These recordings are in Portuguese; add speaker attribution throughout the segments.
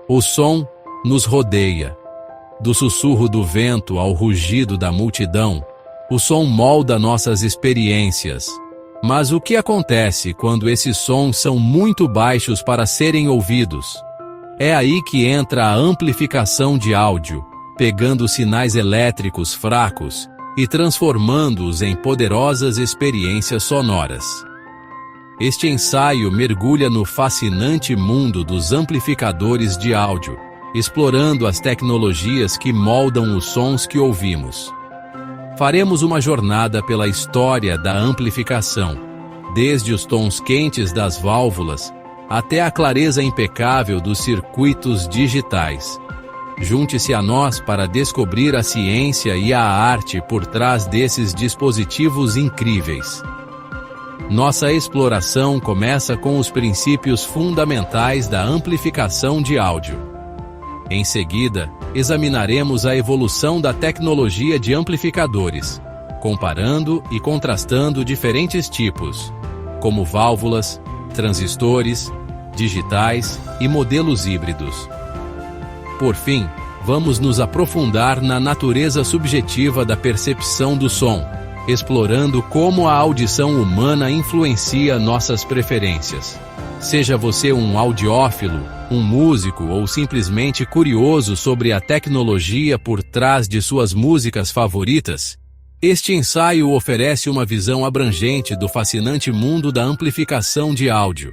Speaker 1: O som nos rodeia. Do sussurro do vento ao rugido da multidão, o som molda nossas experiências. Mas o que acontece quando esses sons são muito baixos para serem ouvidos? É aí que entra a amplificação de áudio, pegando sinais elétricos fracos e transformando-os em poderosas experiências sonoras. Este ensaio mergulha no fascinante mundo dos amplificadores de áudio, explorando as tecnologias que moldam os sons que ouvimos. Faremos uma jornada pela história da amplificação, desde os tons quentes das válvulas até a clareza impecável dos circuitos digitais. Junte-se a nós para descobrir a ciência e a arte por trás desses dispositivos incríveis. Nossa exploração começa com os princípios fundamentais da amplificação de áudio. Em seguida, examinaremos a evolução da tecnologia de amplificadores, comparando e contrastando diferentes tipos, como válvulas, transistores, digitais e modelos híbridos. Por fim, vamos nos aprofundar na natureza subjetiva da percepção do som, explorando como a audição humana influencia nossas preferências. Seja você um audiófilo, um músico ou simplesmente curioso sobre a tecnologia por trás de suas músicas favoritas, este ensaio oferece uma visão abrangente do fascinante mundo da amplificação de áudio.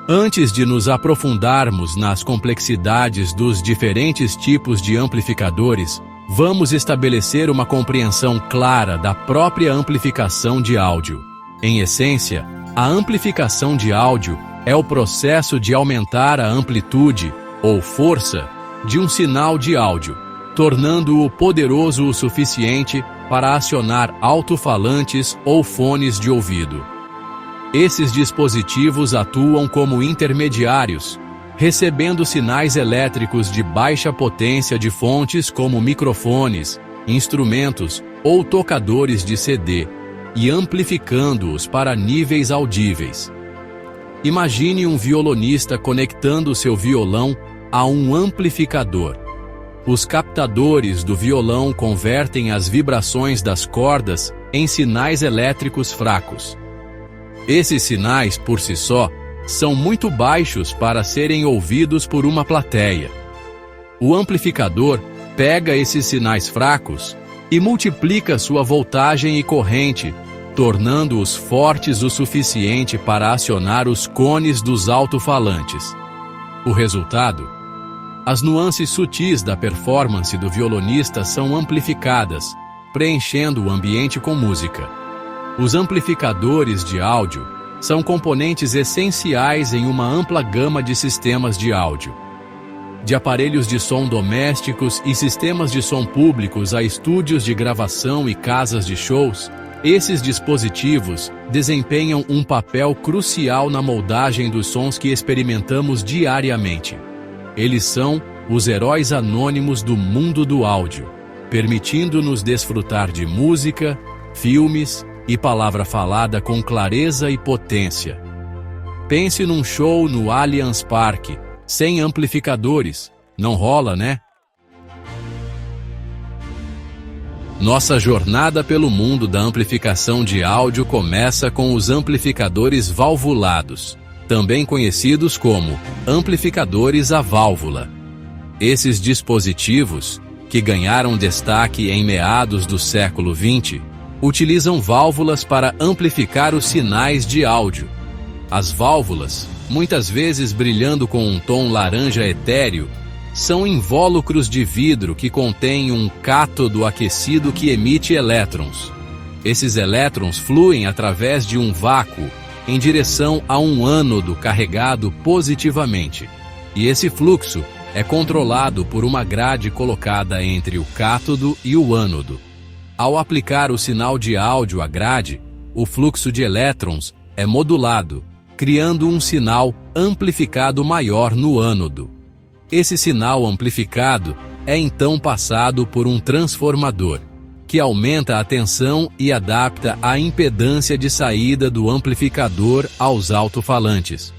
Speaker 1: Antes de nos aprofundarmos nas complexidades dos diferentes tipos de amplificadores, vamos estabelecer uma compreensão clara da própria amplificação de áudio. Em essência, a amplificação de áudio é o processo de aumentar a amplitude, ou força, de um sinal de áudio, tornando-o poderoso o suficiente para acionar alto-falantes ou fones de ouvido. Esses dispositivos atuam como intermediários, recebendo sinais elétricos de baixa potência de fontes como microfones, instrumentos ou tocadores de CD, e amplificando-os para níveis audíveis. Imagine um violonista conectando seu violão a um amplificador. Os captadores do violão convertem as vibrações das cordas em sinais elétricos fracos. Esses sinais, por si só, são muito baixos para serem ouvidos por uma plateia. O amplificador pega esses sinais fracos e multiplica sua voltagem e corrente, tornando-os fortes o suficiente para acionar os cones dos alto-falantes. O resultado? As nuances sutis da performance do violonista são amplificadas, preenchendo o ambiente com música. Os amplificadores de áudio são componentes essenciais em uma ampla gama de sistemas de áudio. De aparelhos de som domésticos e sistemas de som públicos a estúdios de gravação e casas de shows, esses dispositivos desempenham um papel crucial na moldagem dos sons que experimentamos diariamente. Eles são os heróis anônimos do mundo do áudio, permitindo-nos desfrutar de música, filmes e palavra falada com clareza e potência. Pense num show no Allianz Parque, sem amplificadores. Não rola, né? Nossa jornada pelo mundo da amplificação de áudio começa com os amplificadores valvulados, também conhecidos como amplificadores à válvula. Esses dispositivos, que ganharam destaque em meados do século XX, utilizam válvulas para amplificar os sinais de áudio. As válvulas, muitas vezes brilhando com um tom laranja etéreo, são invólucros de vidro que contêm um cátodo aquecido que emite elétrons. Esses elétrons fluem através de um vácuo em direção a um ânodo carregado positivamente, e esse fluxo é controlado por uma grade colocada entre o cátodo e o ânodo. Ao aplicar o sinal de áudio à grade, o fluxo de elétrons é modulado, criando um sinal amplificado maior no ânodo. Esse sinal amplificado é então passado por um transformador, que aumenta a tensão e adapta a impedância de saída do amplificador aos alto-falantes.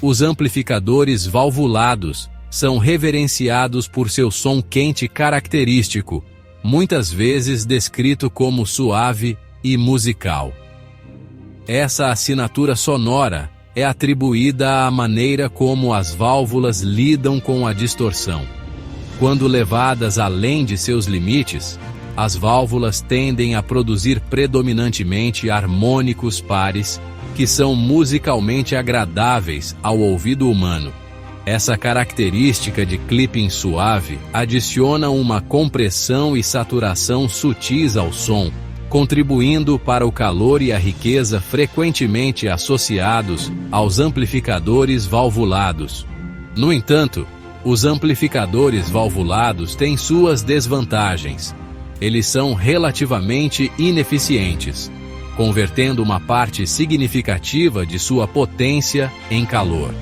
Speaker 1: Os amplificadores valvulados são reverenciados por seu som quente característico, muitas vezes descrito como suave e musical. Essa assinatura sonora é atribuída à maneira como as válvulas lidam com a distorção. Quando levadas além de seus limites, as válvulas tendem a produzir predominantemente harmônicos pares que são musicalmente agradáveis ao ouvido humano. Essa característica de clipping suave adiciona uma compressão e saturação sutis ao som, contribuindo para o calor e a riqueza frequentemente associados aos amplificadores valvulados. No entanto, os amplificadores valvulados têm suas desvantagens. Eles são relativamente ineficientes, convertendo uma parte significativa de sua potência em calor.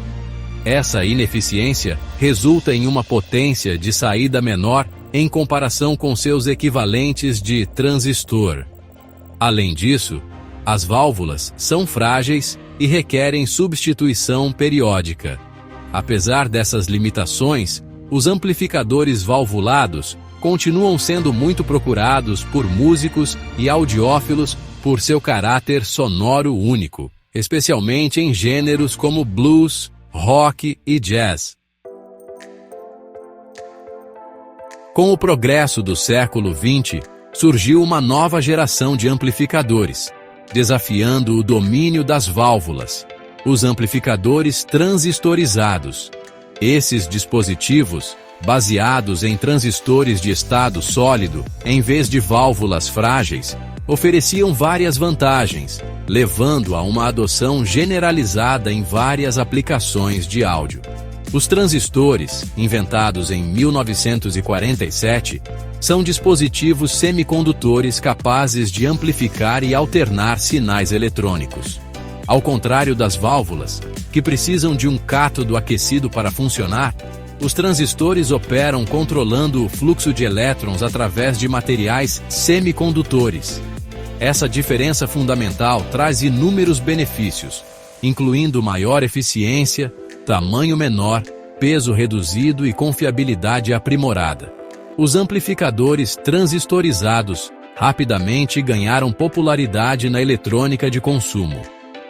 Speaker 1: Essa ineficiência resulta em uma potência de saída menor em comparação com seus equivalentes de transistor. Além disso, as válvulas são frágeis e requerem substituição periódica. Apesar dessas limitações, os amplificadores valvulados continuam sendo muito procurados por músicos e audiófilos por seu caráter sonoro único, especialmente em gêneros como blues, rock e jazz. Com o progresso do século XX, surgiu uma nova geração de amplificadores, desafiando o domínio das válvulas, os amplificadores transistorizados. Esses dispositivos, baseados em transistores de estado sólido, em vez de válvulas frágeis, ofereciam várias vantagens, levando a uma adoção generalizada em várias aplicações de áudio. Os transistores, inventados em 1947, são dispositivos semicondutores capazes de amplificar e alternar sinais eletrônicos. Ao contrário das válvulas, que precisam de um cátodo aquecido para funcionar, os transistores operam controlando o fluxo de elétrons através de materiais semicondutores. Essa diferença fundamental traz inúmeros benefícios, incluindo maior eficiência, tamanho menor, peso reduzido e confiabilidade aprimorada. Os amplificadores transistorizados rapidamente ganharam popularidade na eletrônica de consumo.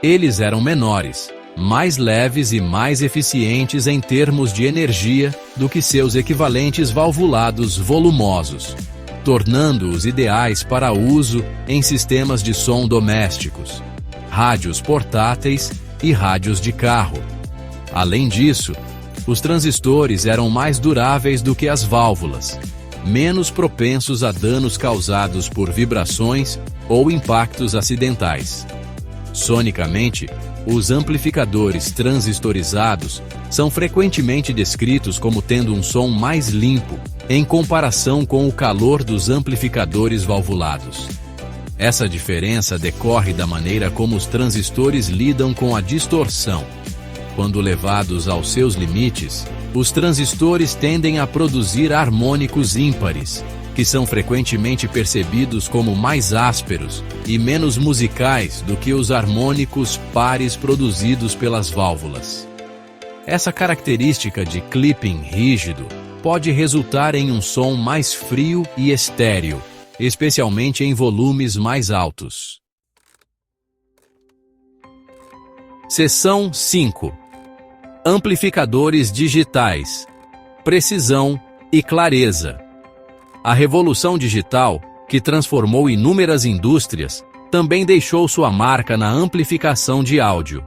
Speaker 1: Eles eram menores, mais leves e mais eficientes em termos de energia do que seus equivalentes valvulados volumosos, tornando-os ideais para uso em sistemas de som domésticos, rádios portáteis e rádios de carro. Além disso, os transistores eram mais duráveis do que as válvulas, menos propensos a danos causados por vibrações ou impactos acidentais. Sonicamente, os amplificadores transistorizados são frequentemente descritos como tendo um som mais limpo em comparação com o calor dos amplificadores valvulados. Essa diferença decorre da maneira como os transistores lidam com a distorção. Quando levados aos seus limites, os transistores tendem a produzir harmônicos ímpares, que são frequentemente percebidos como mais ásperos e menos musicais do que os harmônicos pares produzidos pelas válvulas. Essa característica de clipping rígido pode resultar em um som mais frio e estéril, especialmente em volumes mais altos. Seção 5. Amplificadores digitais. Precisão e clareza. A revolução digital, que transformou inúmeras indústrias, também deixou sua marca na amplificação de áudio.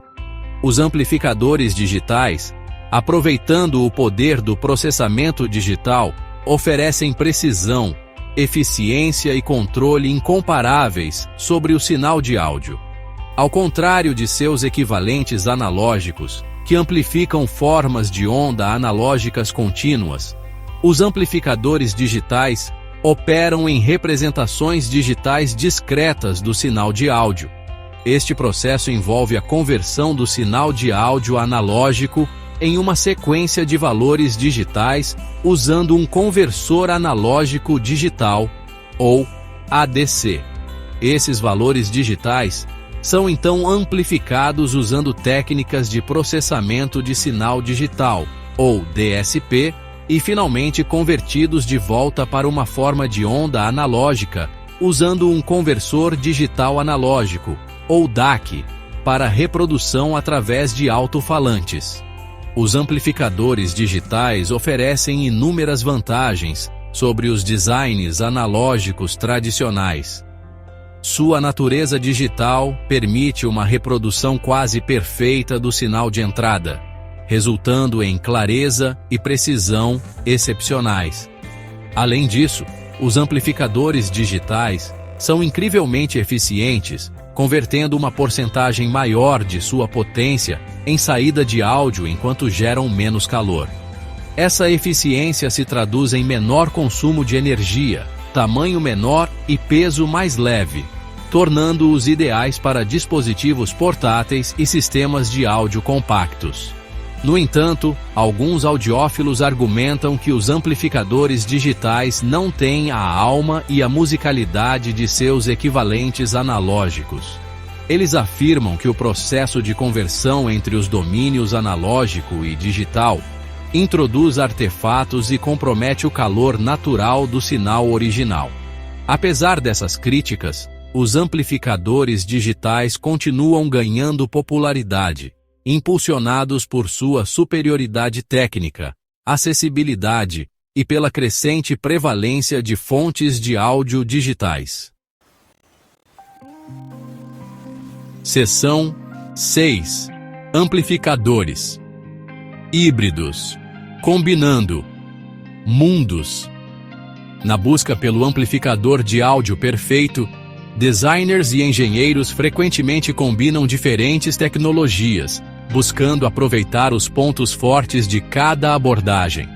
Speaker 1: Os amplificadores digitais, aproveitando o poder do processamento digital, oferecem precisão, eficiência e controle incomparáveis sobre o sinal de áudio. Ao contrário de seus equivalentes analógicos, que amplificam formas de onda analógicas contínuas, os amplificadores digitais operam em representações digitais discretas do sinal de áudio. Este processo envolve a conversão do sinal de áudio analógico em uma sequência de valores digitais usando um conversor analógico digital, ou ADC. Esses valores digitais são então amplificados usando técnicas de processamento de sinal digital, ou DSP, e finalmente convertidos de volta para uma forma de onda analógica, usando um conversor digital analógico, ou DAC, para reprodução através de alto-falantes. Os amplificadores digitais oferecem inúmeras vantagens sobre os designs analógicos tradicionais. Sua natureza digital permite uma reprodução quase perfeita do sinal de entrada, resultando em clareza e precisão excepcionais. Além disso, os amplificadores digitais são incrivelmente eficientes, convertendo uma porcentagem maior de sua potência em saída de áudio enquanto geram menos calor. Essa eficiência se traduz em menor consumo de energia, tamanho menor e peso mais leve, tornando-os ideais para dispositivos portáteis e sistemas de áudio compactos. No entanto, alguns audiófilos argumentam que os amplificadores digitais não têm a alma e a musicalidade de seus equivalentes analógicos. Eles afirmam que o processo de conversão entre os domínios analógico e digital introduz artefatos e compromete o calor natural do sinal original. Apesar dessas críticas, os amplificadores digitais continuam ganhando popularidade, impulsionados por sua superioridade técnica, acessibilidade e pela crescente prevalência de fontes de áudio digitais. Seção 6. Amplificadores híbridos. Combinando mundos. Na busca pelo amplificador de áudio perfeito, designers e engenheiros frequentemente combinam diferentes tecnologias, buscando aproveitar os pontos fortes de cada abordagem.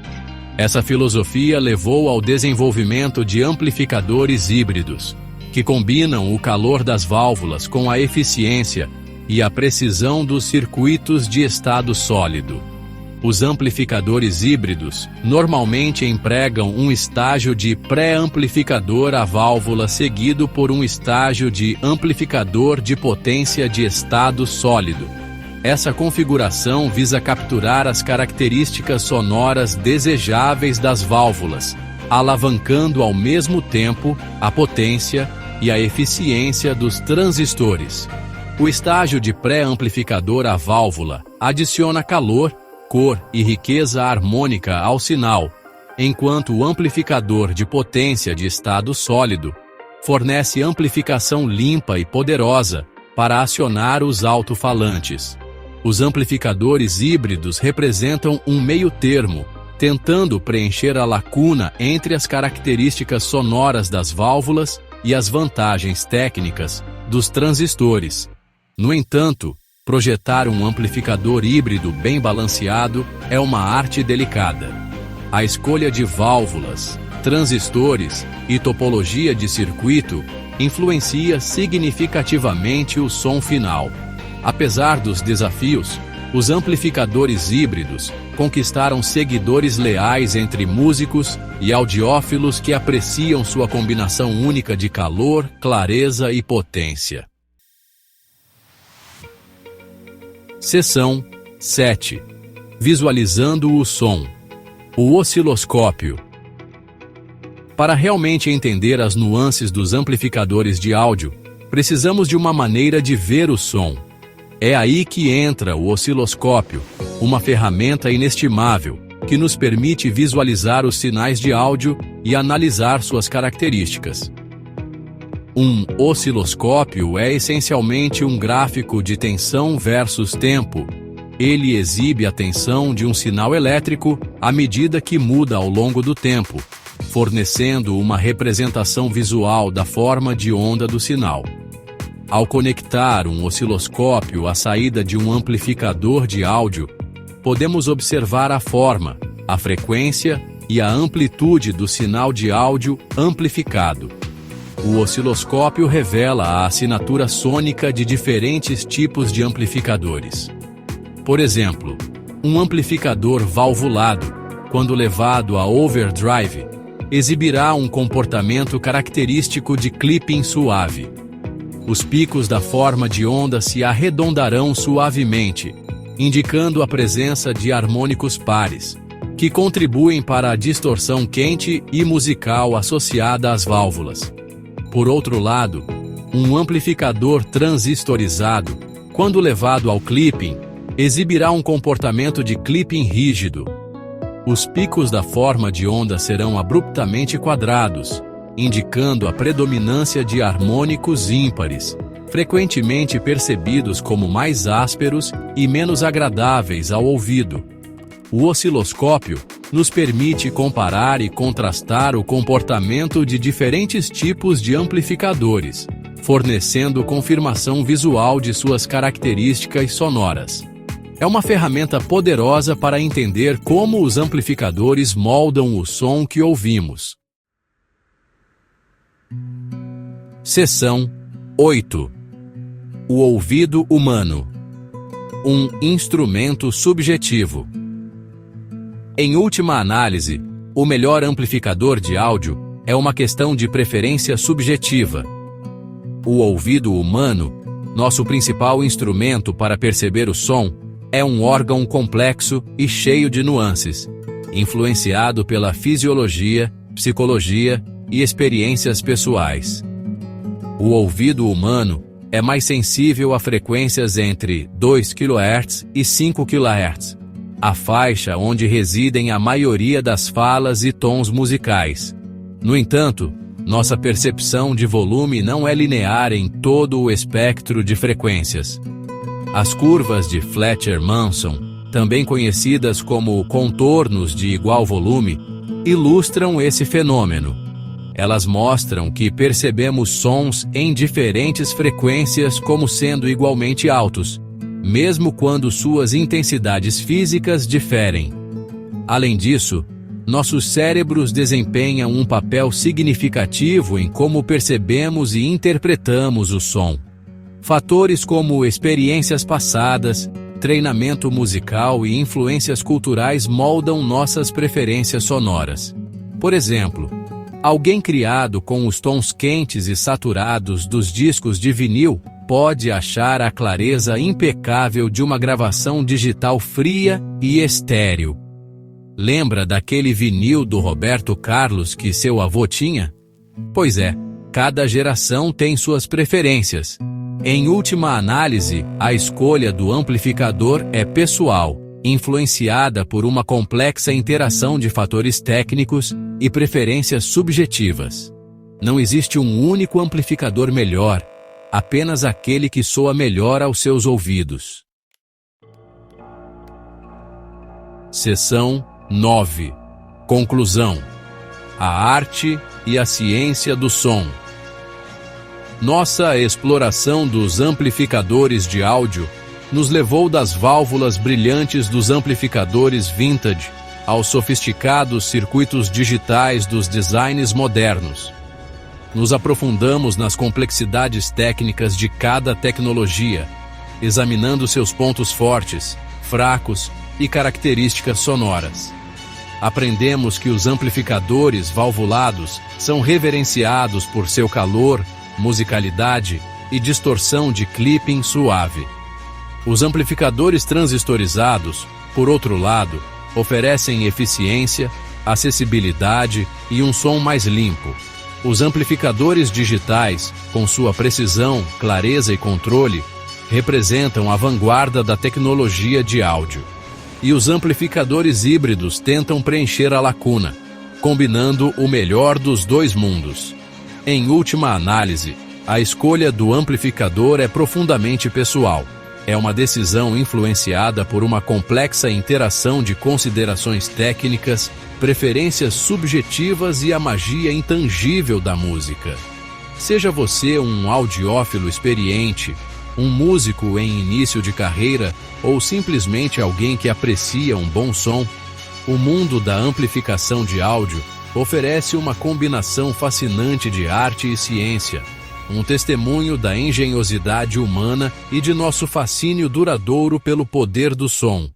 Speaker 1: Essa filosofia levou ao desenvolvimento de amplificadores híbridos, que combinam o calor das válvulas com a eficiência e a precisão dos circuitos de estado sólido. Os amplificadores híbridos normalmente empregam um estágio de pré-amplificador à válvula seguido por um estágio de amplificador de potência de estado sólido. Essa configuração visa capturar as características sonoras desejáveis das válvulas, alavancando ao mesmo tempo a potência e a eficiência dos transistores. O estágio de pré-amplificador à válvula adiciona calor, cor e riqueza harmônica ao sinal, enquanto o amplificador de potência de estado sólido fornece amplificação limpa e poderosa para acionar os alto-falantes. Os amplificadores híbridos representam um meio-termo, tentando preencher a lacuna entre as características sonoras das válvulas e as vantagens técnicas dos transistores. No entanto, projetar um amplificador híbrido bem balanceado é uma arte delicada. A escolha de válvulas, transistores e topologia de circuito influencia significativamente o som final. Apesar dos desafios, os amplificadores híbridos conquistaram seguidores leais entre músicos e audiófilos que apreciam sua combinação única de calor, clareza e potência. Seção 7. Visualizando o som. O osciloscópio. Para realmente entender as nuances dos amplificadores de áudio, precisamos de uma maneira de ver o som. É aí que entra o osciloscópio, uma ferramenta inestimável que nos permite visualizar os sinais de áudio e analisar suas características. Um osciloscópio é essencialmente um gráfico de tensão versus tempo. Ele exibe a tensão de um sinal elétrico à medida que muda ao longo do tempo, fornecendo uma representação visual da forma de onda do sinal. Ao conectar um osciloscópio à saída de um amplificador de áudio, podemos observar a forma, a frequência e a amplitude do sinal de áudio amplificado. O osciloscópio revela a assinatura sônica de diferentes tipos de amplificadores. Por exemplo, um amplificador valvulado, quando levado a overdrive, exibirá um comportamento característico de clipping suave. Os picos da forma de onda se arredondarão suavemente, indicando a presença de harmônicos pares, que contribuem para a distorção quente e musical associada às válvulas. Por outro lado, um amplificador transistorizado, quando levado ao clipping, exibirá um comportamento de clipping rígido. Os picos da forma de onda serão abruptamente quadrados, indicando a predominância de harmônicos ímpares, frequentemente percebidos como mais ásperos e menos agradáveis ao ouvido. O osciloscópio nos permite comparar e contrastar o comportamento de diferentes tipos de amplificadores, fornecendo confirmação visual de suas características sonoras. É uma ferramenta poderosa para entender como os amplificadores moldam o som que ouvimos. Seção 8. O ouvido humano. Um instrumento subjetivo. Em última análise, o melhor amplificador de áudio é uma questão de preferência subjetiva. O ouvido humano, nosso principal instrumento para perceber o som, é um órgão complexo e cheio de nuances, influenciado pela fisiologia, psicologia e experiências pessoais. O ouvido humano é mais sensível a frequências entre 2 kHz e 5 kHz, a faixa onde residem a maioria das falas e tons musicais. No entanto, nossa percepção de volume não é linear em todo o espectro de frequências. As curvas de Fletcher-Manson, também conhecidas como contornos de igual volume, ilustram esse fenômeno. Elas mostram que percebemos sons em diferentes frequências como sendo igualmente altos, mesmo quando suas intensidades físicas diferem. Além disso, nossos cérebros desempenham um papel significativo em como percebemos e interpretamos o som. Fatores como experiências passadas, treinamento musical e influências culturais moldam nossas preferências sonoras. Por exemplo, alguém criado com os tons quentes e saturados dos discos de vinil pode achar a clareza impecável de uma gravação digital fria e estéril. Lembra daquele vinil do Roberto Carlos que seu avô tinha? Pois é, cada geração tem suas preferências. Em última análise, a escolha do amplificador é pessoal, influenciada por uma complexa interação de fatores técnicos e preferências subjetivas. Não existe um único amplificador melhor, apenas aquele que soa melhor aos seus ouvidos. Seção 9. Conclusão. A arte e a ciência do som. Nossa exploração dos amplificadores de áudio nos levou das válvulas brilhantes dos amplificadores vintage aos sofisticados circuitos digitais dos designs modernos. Nos aprofundamos nas complexidades técnicas de cada tecnologia, examinando seus pontos fortes, fracos e características sonoras. Aprendemos que os amplificadores valvulados são reverenciados por seu calor, musicalidade e distorção de clipping suave. Os amplificadores transistorizados, por outro lado, oferecem eficiência, acessibilidade e um som mais limpo. Os amplificadores digitais, com sua precisão, clareza e controle, representam a vanguarda da tecnologia de áudio. E os amplificadores híbridos tentam preencher a lacuna, combinando o melhor dos dois mundos. Em última análise, a escolha do amplificador é profundamente pessoal. É uma decisão influenciada por uma complexa interação de considerações técnicas, preferências subjetivas e a magia intangível da música. Seja você um audiófilo experiente, um músico em início de carreira ou simplesmente alguém que aprecia um bom som, o mundo da amplificação de áudio oferece uma combinação fascinante de arte e ciência, um testemunho da engenhosidade humana e de nosso fascínio duradouro pelo poder do som.